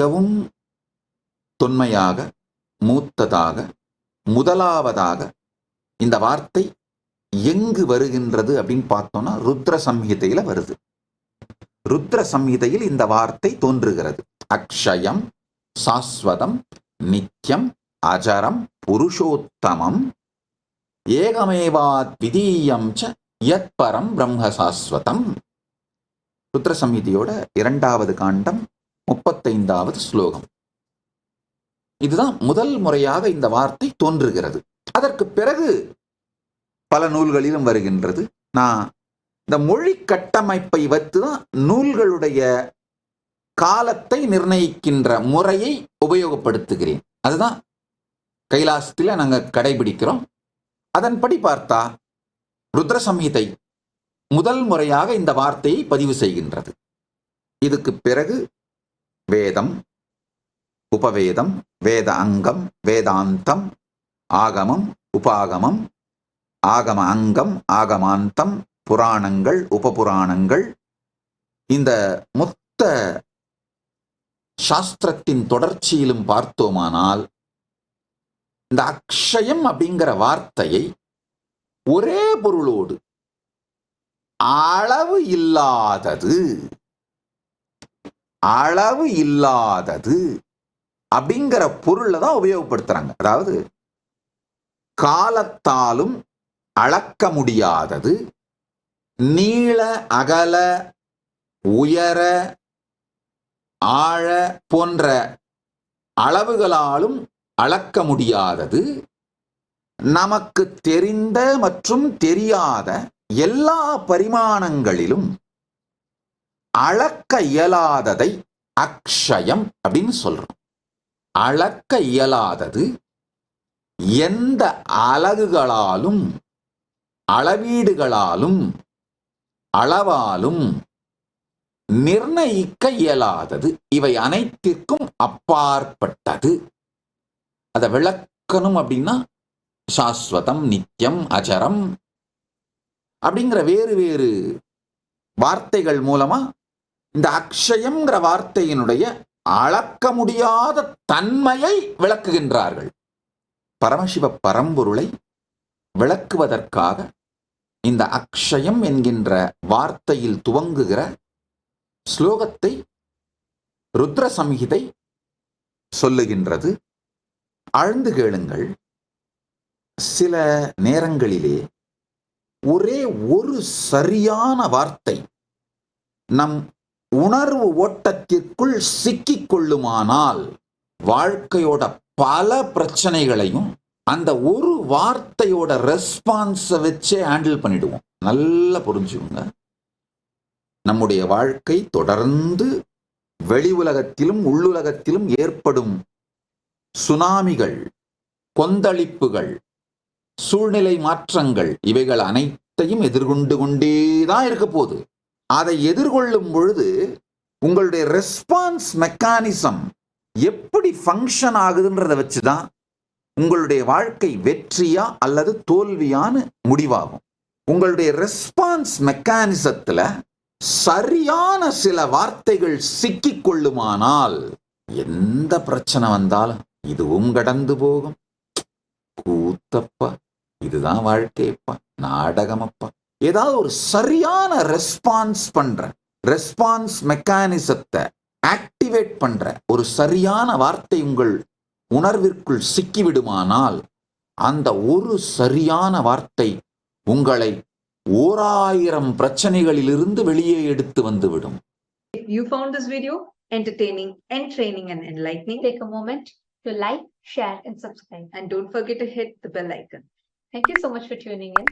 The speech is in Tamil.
மிகவும் தொன்மையாக, மூத்ததாக, முதலாவதாக இந்த வார்த்தை எங்கு வருகின்றது அப்படின்னு பார்த்தோம்னா ருத்ர சம்ஹிதையில வருது. ருத்ர சம்ஹிதையில் இந்த வார்த்தை தோன்றுகிறது. அக்ஷயம், சாஸ்வதம், நித்யம், அஜரம், புருஷோத்தமம், ஏகமேவாத்விதீயம் ச யத்பரம் பிரம்ம சாஸ்வதம். ருத்ர சம்ஹிதையோட 2வது காண்டம் 35வது ஸ்லோகம். இதுதான் முதல் முறையாக இந்த வார்த்தை தோன்றுகிறது. அதற்கு பிறகு பல நூல்களிலும் வருகின்றது. நான் இந்த மொழி கட்டமைப்பை வைத்துதான் நூல்களுடைய காலத்தை நிர்ணயிக்கின்ற முறையை உபயோகப்படுத்துகிறேன். அதுதான் கைலாசத்தில் நாங்கள் கடைபிடிக்கிறோம். அதன்படி பார்த்தா ருத்ர சம்ஹிதை முதல் முறையாக இந்த வார்த்தையை பதிவு செய்கின்றது. இதுக்கு பிறகு வேதம், உபவேதம், வேத அங்கம், வேதாந்தம், ஆகமம், உபாகமம், ஆகம அங்கம், ஆகமாந்தம், புராணங்கள், உபபுராணங்கள், இந்த மொத்த சாஸ்திரத்தின் தொடர்ச்சியிலும் பார்த்தோமானால் இந்த அக்ஷயம் அப்படிங்கிற வார்த்தையை ஒரே பொருளோடு அளவு இல்லாதது, அளவு இல்லாதது அப்படிங்கிற பொருளை தான் உபயோகப்படுத்துறாங்க. அதாவது காலத்தாலும் அளக்க முடியாதது, நீள அகல உயர ஆழ போன்ற அளவுகளாலும் அளக்க முடியாதது, நமக்கு தெரிந்த மற்றும் தெரியாத எல்லா பரிமாணங்களிலும் அளக்க இயலாததை அக்ஷயம் அப்படின்னு சொல்றோம். அளக்க இயலாதது, எந்த அலகுகளாலும் அளவீடுகளாலும் அளவாலும் நிர்ணயிக்க இயலாதது, இவை அனைத்திற்கும் அப்பாற்பட்டது. அதை விளக்கணும் அப்படின்னா சாஸ்வதம், நித்தியம், அஜரம் அப்படிங்கிற வேறு வேறு வார்த்தைகள் மூலமா இந்த அக்ஷயம்ங்கிற வார்த்தையினுடைய அளக்க முடியாத தன்மையை விளக்குகின்றார்கள். பரமசிவ பரம்பொருளை விளக்குவதற்காக இந்த அக்ஷயம் என்கின்ற வார்த்தையில் துவங்குகிற ஸ்லோகத்தை ருத்ர சம்ஹிதை சொல்லுகின்றது. ஆழ்ந்து கேளுங்கள். சில நேரங்களிலே ஒரே ஒரு சரியான வார்த்தை நம் உணர்வு ஓட்டத்திற்குள் சிக்கிக் கொள்ளுமானால் வாழ்க்கையோட பல பிரச்சனைகளையும் அந்த ஒரு வார்த்தையோட ரெஸ்பான்ஸை வச்சே ஹேண்டில் பண்ணிடுவோம். நல்லா புரிஞ்சுக்கோங்க. நம்முடைய வாழ்க்கை தொடர்ந்து வெளி உலகத்திலும் உள்ளுலகத்திலும் ஏற்படும் சுனாமிகள், கொந்தளிப்புகள், சூழ்நிலை மாற்றங்கள், இவைகள் அனைத்தையும் எதிர்கொண்டு கொண்டேதான் இருக்க போகுது. அதை எதிர்கொள்ளும் பொழுது உங்களுடைய ரெஸ்பான்ஸ் மெக்கானிசம் எப்படி ஃபங்க்ஷன் ஆகுதுன்றதை வச்சுதான் உங்களுடைய வாழ்க்கை வெற்றியா அல்லது தோல்வியான்னு முடிவாகும். உங்களுடைய ரெஸ்பான்ஸ் மெக்கானிசத்துல சரியான சில வார்த்தைகள் சிக்கிக் கொள்ளுமானால் எந்த பிரச்சனை வந்தாலும் இதுவும் கடந்து போகும். கூத்தப்பா, இதுதான் வாழ்க்கைப்பா, நாடகமப்பா. ஏதாவது ஒரு சரியான ரெஸ்பான்ஸ் பண்ற, ரெஸ்பான்ஸ் மெக்கானிசத்தை ஆக்டிவேட் பண்ற ஒரு சரியான வார்த்தை உங்கள் உணர்விற்குள் சிக்கிவிடுமானால் அந்த ஒரு சரியான வார்த்தை உங்களை 1000 பிரச்சனைகளிலிருந்து வெளியே எடுத்து வந்துவிடும். If you found this video entertaining, entraining and enlightening, take a moment to like, share and subscribe. And don't forget to hit the bell icon. Thank you so much for tuning in.